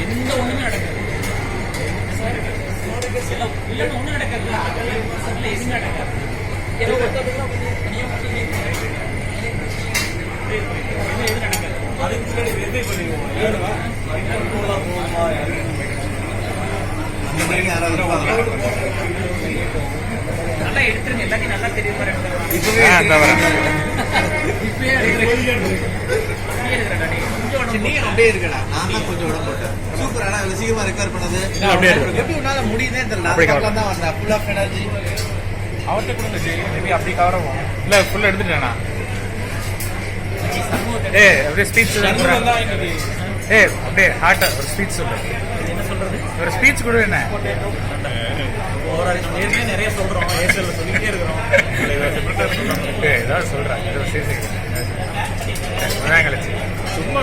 எந்த ஒண்ணுமே நடக்காது. ஒண்ணு நடக்காது. எதுவுமே நடக்காது. நல்லா எடுத்துருங்க. எல்லாத்தையும் நல்லா தெரியும். அப்படியே இருக்கடா. நான் தான் கொஞ்சம் விட மாட்டேன். சூப்பர். ஆனா சீக்கிரமா ரெக்கவர் பண்ணது எப்படி உன்னால முடியுதே தெரியல. தான் வந்தா ஃபுல் ஆஃப் எனர்ஜி. அவர்கிட்ட கொடுங்க ஜி. மேபி அப்படி கவரவும் இல்ல ஃபுல்லா எடுத்துட்டேனா. அப்படியே ஸ்பீச் அப்படியே ஹார்ட்டா ஒரு ஸ்பீச் சொல்லு. என்ன சொல்றது? ஒரு ஸ்பீச் கொடு. என்ன நிறைய சொல்றோம். சொல்லிட்டே இருக்கிறோம். ஏதாவது சொல்றேன். சும்மா